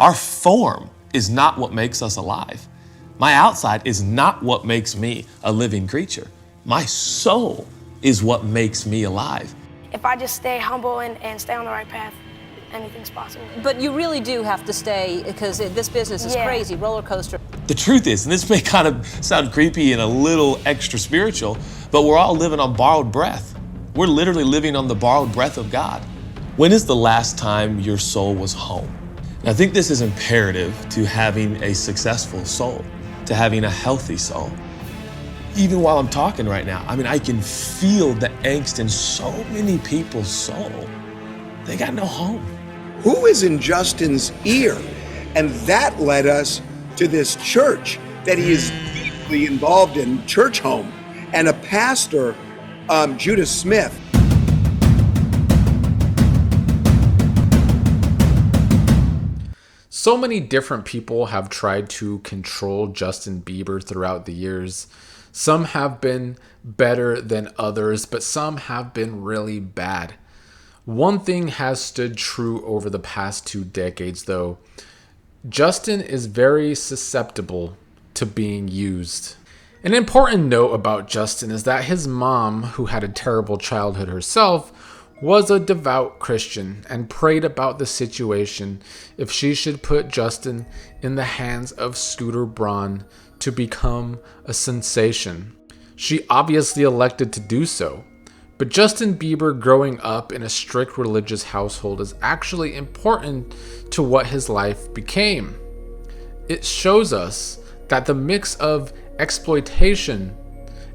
Our form is not what makes us alive. My outside is not what makes me a living creature. My soul is what makes me alive. If I just stay humble and stay on the right path, anything's possible. But you really do have to stay, because this business is crazy, roller coaster. The truth is, and this may kind of sound creepy and a little extra spiritual, but we're all living on borrowed breath. We're literally living on the borrowed breath of God. When is the last time your soul was home? And I think this is imperative to having a successful soul, to having a healthy soul. Even while I'm talking right now, I can feel the angst in so many people's soul. They got no home. Who is in Justin's ear? And that led us to this church that he is deeply involved in, Church Home, and a pastor, Judah Smith. So many different people have tried to control Justin Bieber throughout the years. Some have been better than others, but some have been really bad. One thing has stood true over the past 2 decades, though. Justin is very susceptible to being used. An important note about Justin is that his mom, who had a terrible childhood herself, was a devout Christian and prayed about the situation if she should put Justin in the hands of Scooter Braun to become a sensation. She obviously elected to do so. But Justin Bieber growing up in a strict religious household is actually important to what his life became. It shows us that the mix of exploitation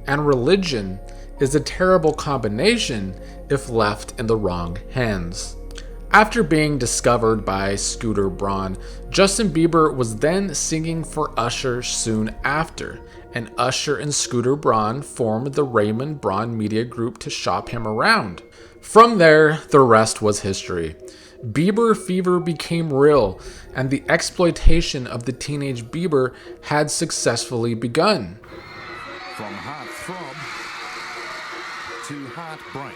and religion is a terrible combination if left in the wrong hands. After being discovered by Scooter Braun, Justin Bieber was then singing for Usher soon after, and Usher and Scooter Braun formed the Raymond Braun Media Group to shop him around. From there, the rest was history. Bieber fever became real, and the exploitation of the teenage Bieber had successfully begun. From heartthrob to heartbreak.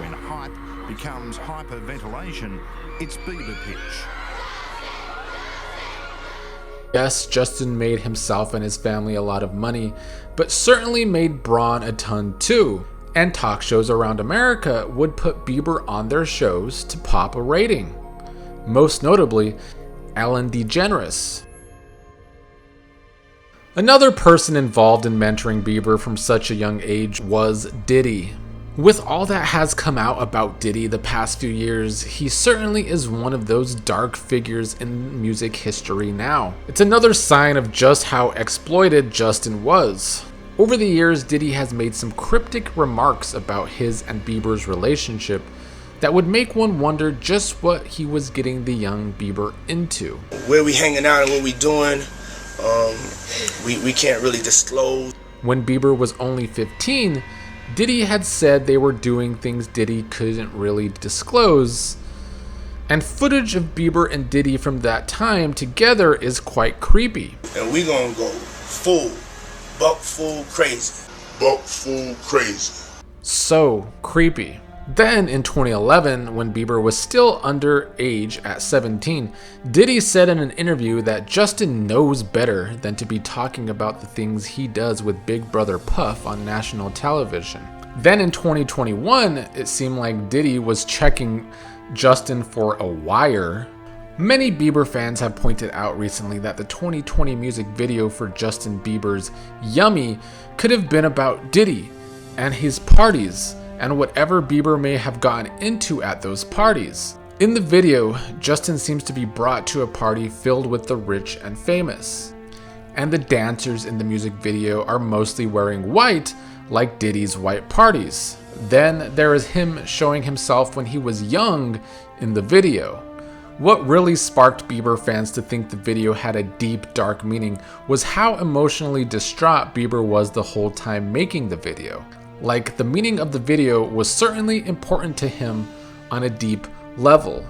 When hype becomes hyperventilation, it's Bieber pitch. Yes, Justin made himself and his family a lot of money, but certainly made Braun a ton too. And talk shows around America would put Bieber on their shows to pop a rating. Most notably, Ellen DeGeneres. Another person involved in mentoring Bieber from such a young age was Diddy. With all that has come out about Diddy the past few years, he certainly is one of those dark figures in music history now. It's another sign of just how exploited Justin was. Over the years, Diddy has made some cryptic remarks about his and Bieber's relationship that would make one wonder just what he was getting the young Bieber into. Where we hanging out and what we doing, we can't really disclose. When Bieber was only 15, Diddy had said they were doing things Diddy couldn't really disclose, and footage of Bieber and Diddy from that time together is quite creepy. And we gonna go buck full crazy. So creepy. Then in 2011, when Bieber was still underage at 17, Diddy said in an interview that Justin knows better than to be talking about the things he does with Big Brother Puff on national television. Then in 2021, it seemed like Diddy was checking Justin for a wire. Many Bieber fans have pointed out recently that the 2020 music video for Justin Bieber's Yummy could have been about Diddy and his parties, and whatever Bieber may have gotten into at those parties. In the video, Justin seems to be brought to a party filled with the rich and famous. And the dancers in the music video are mostly wearing white, like Diddy's white parties. Then there is him showing himself when he was young in the video. What really sparked Bieber fans to think the video had a deep, dark meaning was how emotionally distraught Bieber was the whole time making the video. Like, the meaning of the video was certainly important to him on a deep level.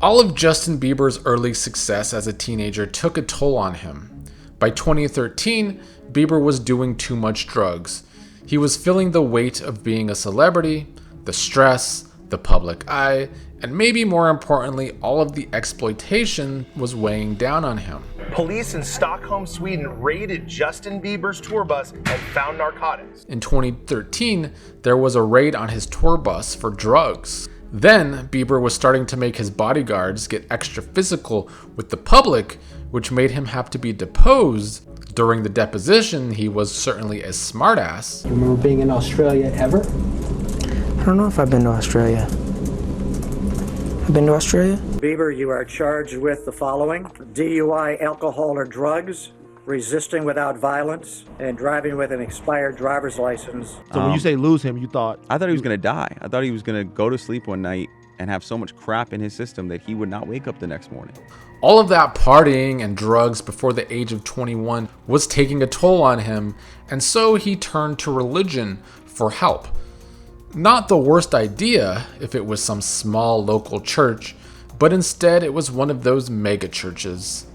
All of Justin Bieber's early success as a teenager took a toll on him. By 2013, Bieber was doing too much drugs. He was feeling the weight of being a celebrity, the stress, the public eye, and maybe more importantly, all of the exploitation was weighing down on him. Police in Stockholm, Sweden raided Justin Bieber's tour bus and found narcotics. In 2013, there was a raid on his tour bus for drugs. Then, Bieber was starting to make his bodyguards get extra physical with the public, which made him have to be deposed. During the deposition, he was certainly a smartass. You remember being in Australia ever? I don't know if I've been to Australia. I've been to Australia? Bieber, you are charged with the following: DUI, alcohol or drugs, resisting without violence, and driving with an expired driver's license. So when you say lose him, you thought? I thought he was going to die. I thought he was going to go to sleep one night and have so much crap in his system that he would not wake up the next morning. All of that partying and drugs before the age of 21 was taking a toll on him, and so he turned to religion for help. Not the worst idea if it was some small local church, but instead it was one of those mega churches,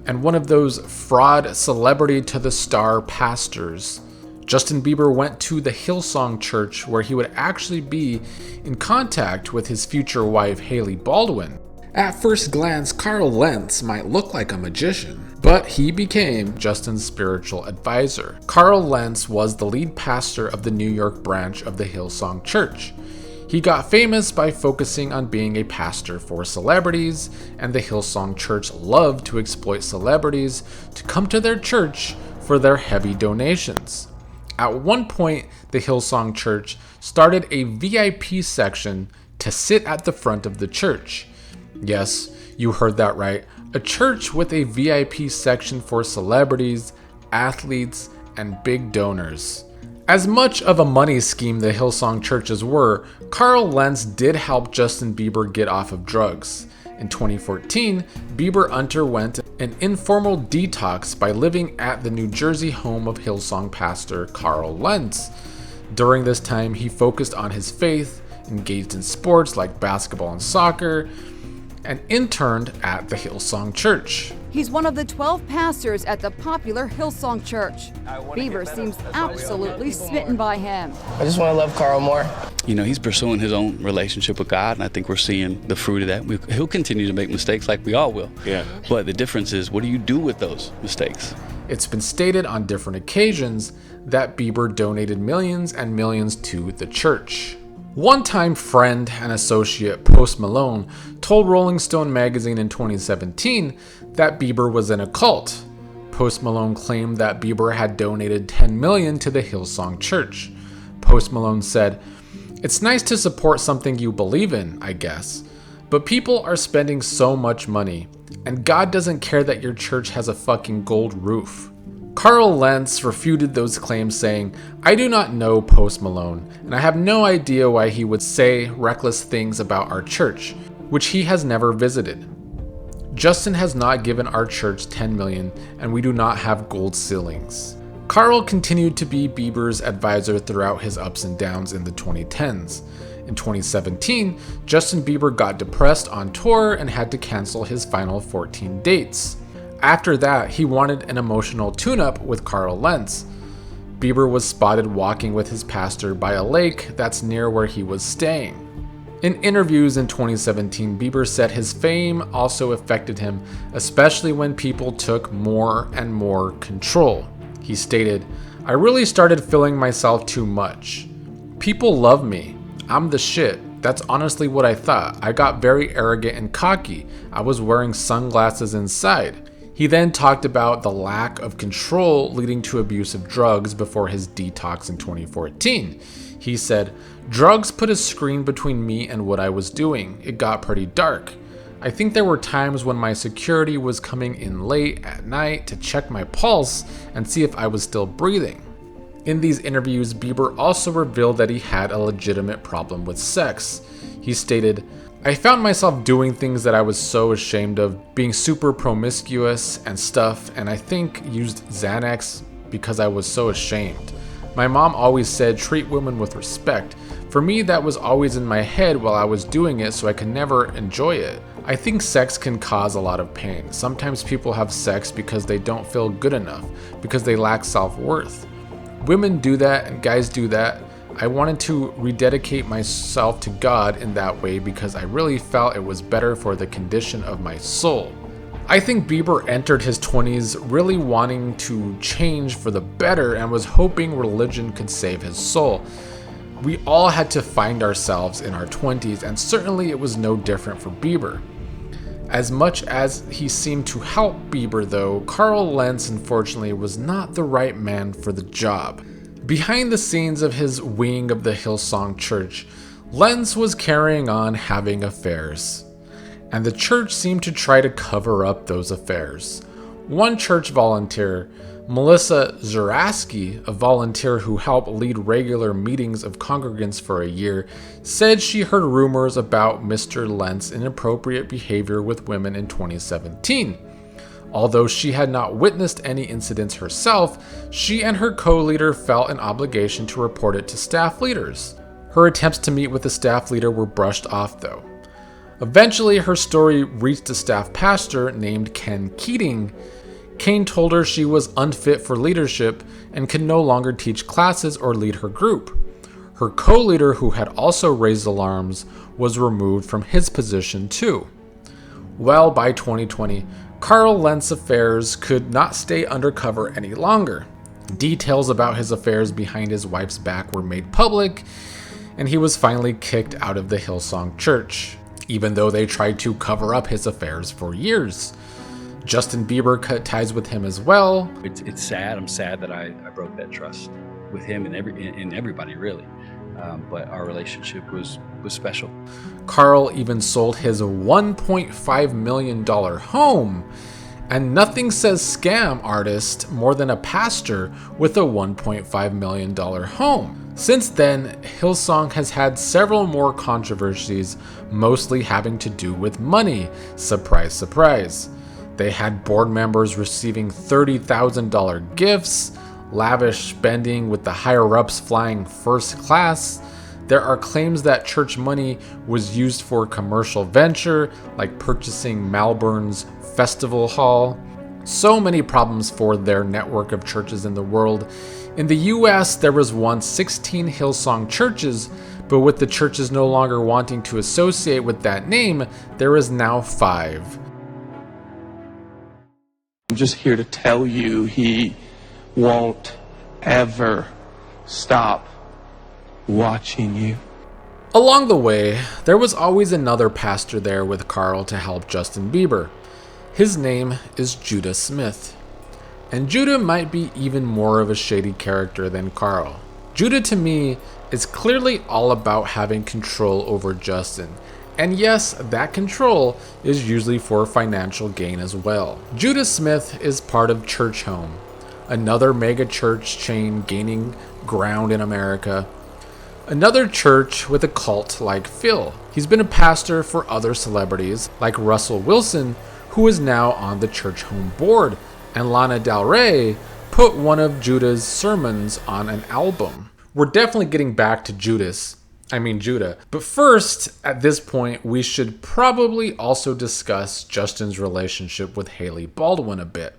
and one of those fraud celebrity to the star pastors. Justin Bieber went to the Hillsong church, where he would actually be in contact with his future wife, Hailey Baldwin. At first glance, Carl Lentz might look like a magician, but he became Justin's spiritual advisor. Carl Lentz was the lead pastor of the New York branch of the Hillsong church. He got famous by focusing on being a pastor for celebrities, and the Hillsong church loved to exploit celebrities to come to their church for their heavy donations. At one point, the Hillsong church started a VIP section to sit at the front of the church. Yes, you heard that right. A church with a VIP section for celebrities, athletes, and big donors. As much of a money scheme the Hillsong churches were, Carl Lentz did help Justin Bieber get off of drugs. In 2014, Bieber underwent an informal detox by living at the New Jersey home of Hillsong pastor Carl Lentz. During this time, he focused on his faith, engaged in sports like basketball and soccer, and interned at the Hillsong church. He's one of the 12 pastors at the popular Hillsong church. Bieber seems absolutely smitten by him. I just want to love Carl more. You know, he's pursuing his own relationship with God, and I think we're seeing the fruit of that. He'll continue to make mistakes like we all will. Yeah. But the difference is, what do you do with those mistakes? It's been stated on different occasions that Bieber donated millions and millions to the church. One-time friend and associate Post Malone told Rolling Stone magazine in 2017 that Bieber was in a cult. Post Malone claimed that Bieber had donated $10 million to the Hillsong church. Post Malone said, "It's nice to support something you believe in, I guess, but people are spending so much money, and God doesn't care that your church has a fucking gold roof." Carl Lentz refuted those claims, saying, "I do not know Post Malone, and I have no idea why he would say reckless things about our church, which he has never visited. Justin has not given our church $10 million, and we do not have gold ceilings." Carl continued to be Bieber's advisor throughout his ups and downs in the 2010s. In 2017, Justin Bieber got depressed on tour and had to cancel his final 14 dates. After that, he wanted an emotional tune-up with Carl Lentz. Bieber was spotted walking with his pastor by a lake that's near where he was staying. In interviews in 2017, Bieber said his fame also affected him, especially when people took more and more control. He stated, "I really started feeling myself too much. People love me. I'm the shit. That's honestly what I thought. I got very arrogant and cocky. I was wearing sunglasses inside." He then talked about the lack of control leading to abuse of drugs before his detox in 2014. He said, "Drugs put a screen between me and what I was doing. It got pretty dark. I think there were times when my security was coming in late at night to check my pulse and see if I was still breathing." In these interviews, Bieber also revealed that he had a legitimate problem with sex. He stated, "I found myself doing things that I was so ashamed of, being super promiscuous and stuff, and I think used Xanax because I was so ashamed. My mom always said treat women with respect. For me, that was always in my head while I was doing it, so I could never enjoy it. I think sex can cause a lot of pain. Sometimes people have sex because they don't feel good enough, because they lack self-worth. Women do that and guys do that. I wanted to rededicate myself to God in that way because I really felt it was better for the condition of my soul. I think Bieber entered his 20s really wanting to change for the better and was hoping religion could save his soul. We all had to find ourselves in our 20s, and certainly it was no different for Bieber. As much as he seemed to help Bieber though, Carl Lentz unfortunately was not the right man for the job. Behind the scenes of his wing of the Hillsong church, Lentz was carrying on having affairs, and the church seemed to try to cover up those affairs. One church volunteer, Melissa Zaraski, a volunteer who helped lead regular meetings of congregants for a year, said she heard rumors about Mr. Lentz's inappropriate behavior with women in 2017. Although she had not witnessed any incidents herself, she and her co-leader felt an obligation to report it to staff leaders. Her attempts to meet with the staff leader were brushed off though. Eventually, her story reached a staff pastor named Ken Keating. Kane told her she was unfit for leadership and could no longer teach classes or lead her group. Her co-leader, who had also raised alarms, was removed from his position too. Well, by 2020, Carl Lentz's affairs could not stay undercover any longer. Details about his affairs behind his wife's back were made public, and he was finally kicked out of the Hillsong church, even though they tried to cover up his affairs for years. Justin Bieber cut ties with him as well. It's sad. I'm sad that I broke that trust with him and everybody really. But our relationship was special. Carl even sold his $1.5 million home. And nothing says scam artist more than a pastor with a $1.5 million home. Since then, Hillsong has had several more controversies, mostly having to do with money. Surprise, surprise. They had board members receiving $30,000 gifts, lavish spending with the higher-ups flying first class. There are claims that church money was used for commercial venture, like purchasing Melbourne's Festival Hall. So many problems for their network of churches in the world. In the US, there was once 16 Hillsong churches, but with the churches no longer wanting to associate with that name, there is now 5. I'm just here to tell you he won't ever stop watching you. Along the way, there was always another pastor there with Carl to help Justin Bieber. His name is Judah Smith. And Judah might be even more of a shady character than Carl. Judah to me is clearly all about having control over Justin. And yes, that control is usually for financial gain as well. Judah Smith is part of Church Home, another mega church chain gaining ground in America. Another church with a cult like Phil. He's been a pastor for other celebrities like Russell Wilson, who is now on the Church Home board, and Lana Del Rey put one of Judah's sermons on an album. We're definitely getting back to Judah. But first, at this point, we should probably also discuss Justin's relationship with Hailey Baldwin a bit.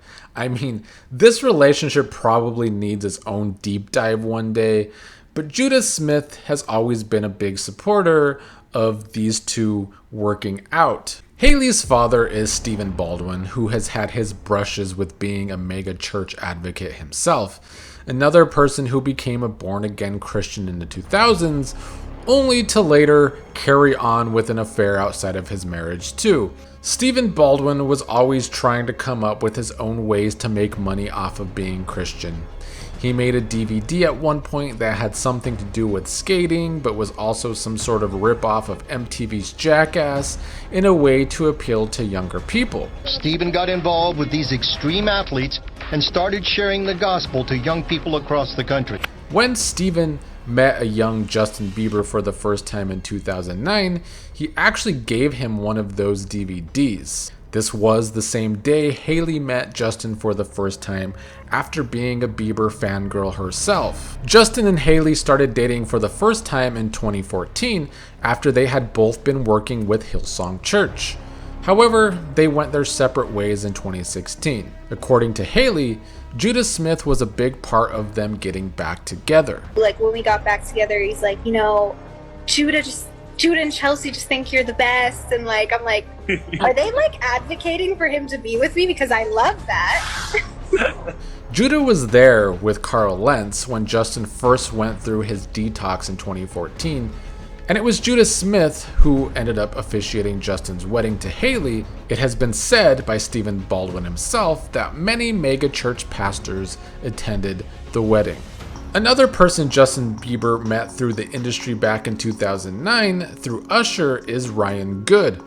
This relationship probably needs its own deep dive one day, but Judah Smith has always been a big supporter of these two working out. Hailey's father is Stephen Baldwin, who has had his brushes with being a mega church advocate himself. Another person who became a born-again Christian in the 2000s, only to later carry on with an affair outside of his marriage too. Stephen Baldwin was always trying to come up with his own ways to make money off of being Christian. He made a DVD at one point that had something to do with skating, but was also some sort of rip-off of MTV's Jackass in a way to appeal to younger people. Stephen got involved with these extreme athletes and started sharing the gospel to young people across the country. When Stephen met a young Justin Bieber for the first time in 2009, he actually gave him one of those DVDs. This was the same day Hailey met Justin for the first time after being a Bieber fangirl herself. Justin and Hailey started dating for the first time in 2014 after they had both been working with Hillsong Church. However, they went their separate ways in 2016. According to Hailey, Judah Smith was a big part of them getting back together. Like when we got back together, he's like, you know, Judah and Chelsea just think you're the best. And like, I'm like, are they like advocating for him to be with me? Because I love that. Judah was there with Carl Lentz when Justin first went through his detox in 2014, and it was Judah Smith who ended up officiating Justin's wedding to Hailey. It has been said by Stephen Baldwin himself that many megachurch pastors attended the wedding. Another person Justin Bieber met through the industry back in 2009 through Usher is Ryan Good.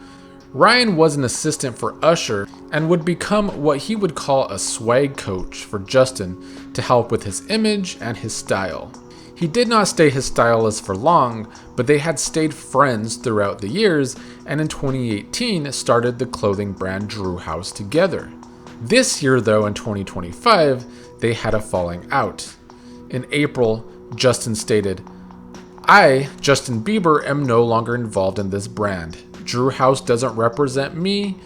Ryan was an assistant for Usher and would become what he would call a swag coach for Justin to help with his image and his style. He did not stay his stylist for long, but they had stayed friends throughout the years, and in 2018 started the clothing brand Drew House together. This year though, in 2025, they had a falling out. In April, Justin stated, "I, Justin Bieber, am no longer involved in this brand. Drew House doesn't represent me,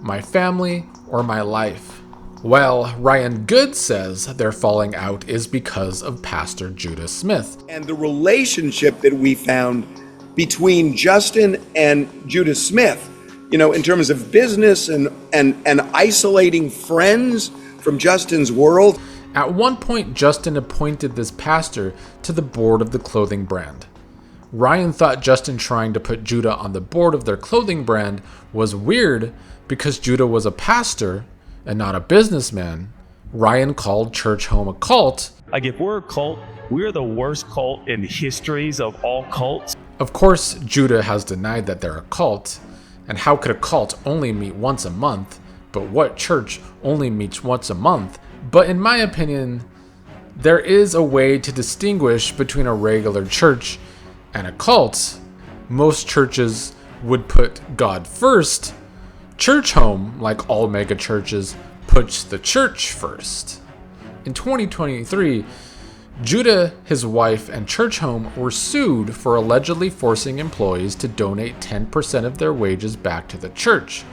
my family, or my life." Well, Ryan Good says their falling out is because of Pastor Judah Smith. And the relationship that we found between Justin and Judah Smith, you know, in terms of business and isolating friends from Justin's world. At one point, Justin appointed this pastor to the board of the clothing brand. Ryan thought Justin trying to put Judah on the board of their clothing brand was weird because Judah was a pastor and not a businessman. Ryan called Church Home a cult. Like, if we're a cult, we're the worst cult in the histories of all cults. Of course, Judah has denied that they're a cult. And how could a cult only meet once a month? But what church only meets once a month? But in my opinion, there is a way to distinguish between a regular church and a cult. Most churches would put God first. Church Home, like all mega churches, puts the church first. In 2023, Judah, his wife, and Church Home were sued for allegedly forcing employees to donate 10% of their wages back to the church,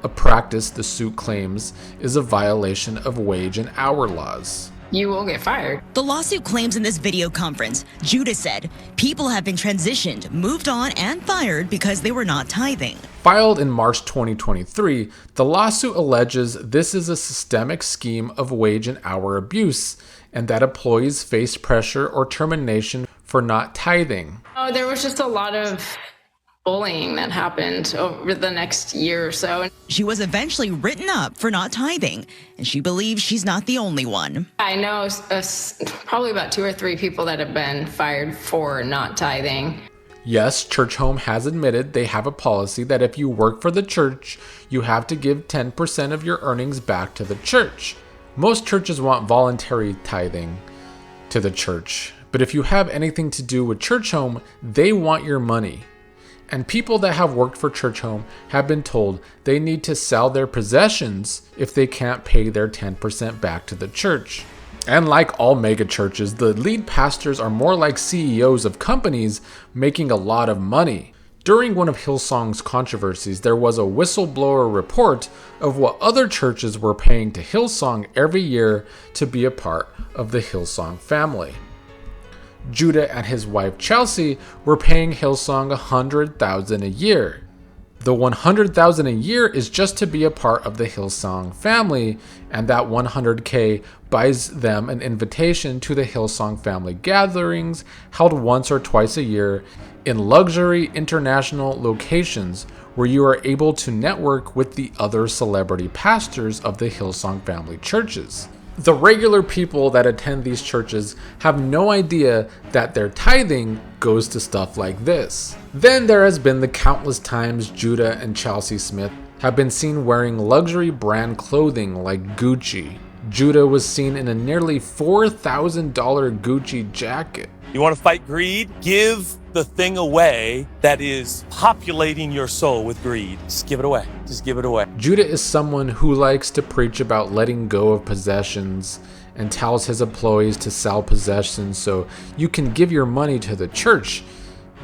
a practice the suit claims is a violation of wage and hour laws. You will get fired. The lawsuit claims in this video conference, Judah said, people have been transitioned, moved on, and fired because they were not tithing. Filed in March 2023, the lawsuit alleges this is a systemic scheme of wage and hour abuse, and that employees face pressure or termination for not tithing. Oh, there was just a lot of bullying that happened over the next year or so. She was eventually written up for not tithing, and she believes she's not the only one. I know probably about 2 or 3 people that have been fired for not tithing. Yes, Church Home has admitted they have a policy that if you work for the church, you have to give 10% of your earnings back to the church. Most churches want voluntary tithing to the church, but if you have anything to do with Church Home, they want your money. And people that have worked for Church Home have been told they need to sell their possessions if they can't pay their 10% back to the church. And like all mega churches, the lead pastors are more like CEOs of companies making a lot of money. During one of Hillsong's controversies, there was a whistleblower report of what other churches were paying to Hillsong every year to be a part of the Hillsong family. Judah and his wife Chelsea were paying Hillsong $100,000 a year. The $100,000 a year is just to be a part of the Hillsong family, and that $100K buys them an invitation to the Hillsong family gatherings held once or twice a year in luxury international locations where you are able to network with the other celebrity pastors of the Hillsong family churches. The regular people that attend these churches have no idea that their tithing goes to stuff like this. Then there has been the countless times Judah and Chelsea Smith have been seen wearing luxury brand clothing like Gucci. Judah was seen in a nearly $4,000 Gucci jacket. You want to fight greed? Give the thing away that is populating your soul with greed. Just give it away. Just give it away. Judah is someone who likes to preach about letting go of possessions and tells his employees to sell possessions so you can give your money to the church,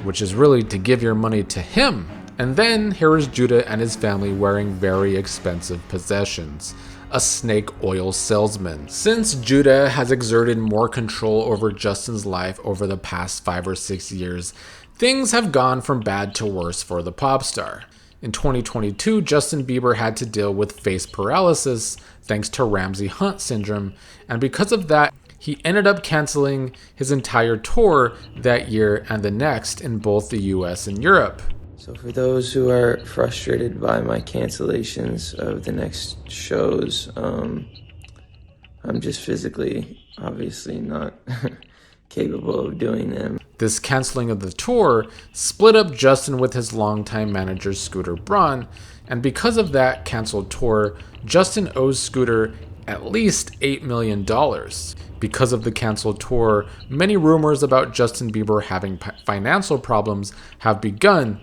which is really to give your money to him. And then here is Judah and his family wearing very expensive possessions. A snake oil salesman. Since Judah has exerted more control over Justin's life over the past 5 or 6 years, things have gone from bad to worse for the pop star. In 2022, Justin Bieber had to deal with face paralysis thanks to Ramsay Hunt syndrome, and because of that, he ended up canceling his entire tour that year and the next in both the US and Europe. So for those who are frustrated by my cancellations of the next shows, I'm just physically, obviously not capable of doing them. This canceling of the tour split up Justin with his longtime manager Scooter Braun, and because of that canceled tour, Justin owes Scooter at least $8 million. Because of the canceled tour, many rumors about Justin Bieber having financial problems have begun.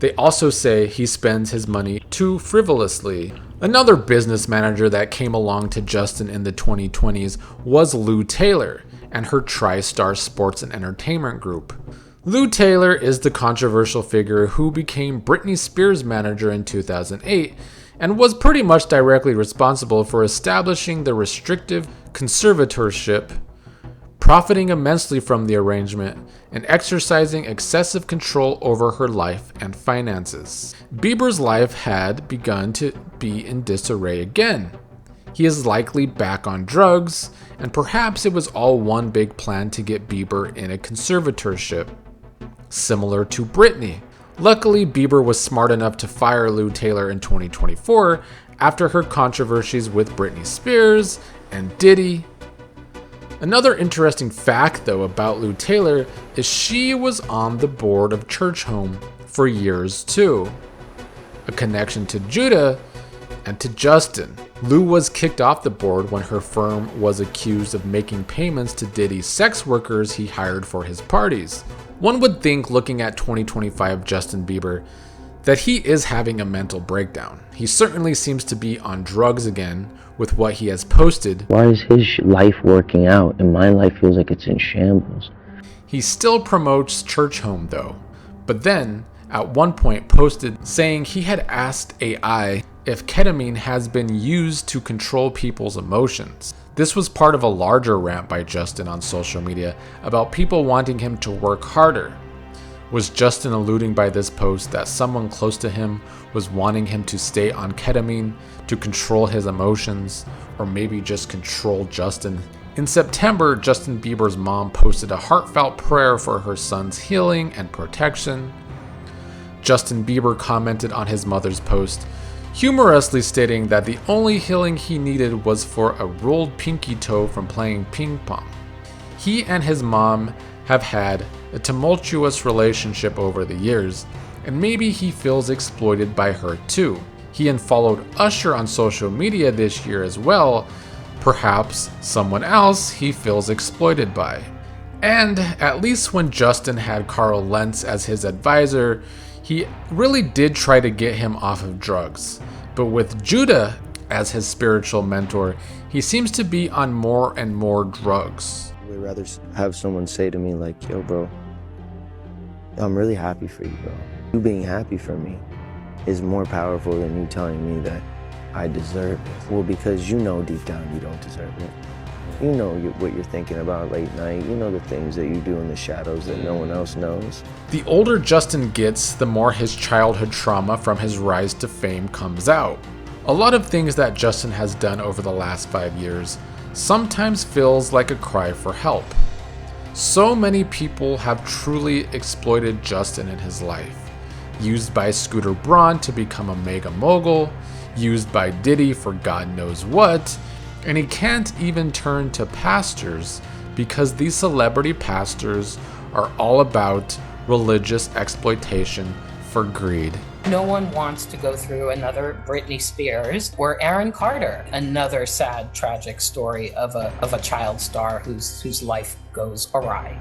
They also say he spends his money too frivolously. Another business manager that came along to Justin in the 2020s was Lou Taylor and her TriStar Sports and Entertainment Group. Lou Taylor is the controversial figure who became Britney Spears' manager in 2008 and was pretty much directly responsible for establishing the restrictive conservatorship, profiting immensely from the arrangement, and exercising excessive control over her life and finances. Bieber's life had begun to be in disarray again. He is likely back on drugs, and perhaps it was all one big plan to get Bieber in a conservatorship, similar to Britney. Luckily, Bieber was smart enough to fire Lou Taylor in 2024 after her controversies with Britney Spears and Diddy. Another interesting fact, though, about Lou Taylor is she was on the board of Church Home for years, too. A connection to Judah and to Justin. Lou was kicked off the board when her firm was accused of making payments to Diddy's sex workers he hired for his parties. One would think, looking at 2025 Justin Bieber, that he is having a mental breakdown. He certainly seems to be on drugs again with what he has posted. Why is his life working out and my life feels like it's in shambles? He still promotes Church Home though, but then at one point posted saying he had asked AI if ketamine has been used to control people's emotions. This was part of a larger rant by Justin on social media about people wanting him to work harder. Was Justin alluding by this post that someone close to him was wanting him to stay on ketamine to control his emotions, or maybe just control Justin? In September, Justin Bieber's mom posted a heartfelt prayer for her son's healing and protection. Justin Bieber commented on his mother's post, humorously stating that the only healing he needed was for a rolled pinky toe from playing ping pong. He and his mom have had a tumultuous relationship over the years, and maybe he feels exploited by her too. He unfollowed Usher on social media this year as well, perhaps someone else he feels exploited by. And at least when Justin had Carl Lentz as his advisor, he really did try to get him off of drugs. But with Judah as his spiritual mentor, he seems to be on more and more drugs. I would rather have someone say to me like, yo bro, I'm really happy for you, bro. You being happy for me is more powerful than you telling me that I deserve it. Well, because you know deep down you don't deserve it. You know what you're thinking about late night. You know the things that you do in the shadows that no one else knows. The older Justin gets, the more his childhood trauma from his rise to fame comes out. A lot of things that Justin has done over the last 5 years sometimes feels like a cry for help. So many people have truly exploited Justin in his life. Used by Scooter Braun to become a mega mogul, used by Diddy for God knows what, and he can't even turn to pastors because these celebrity pastors are all about religious exploitation for greed. No one wants to go through another Britney Spears or Aaron Carter, another sad, tragic story of a child star whose life goes awry.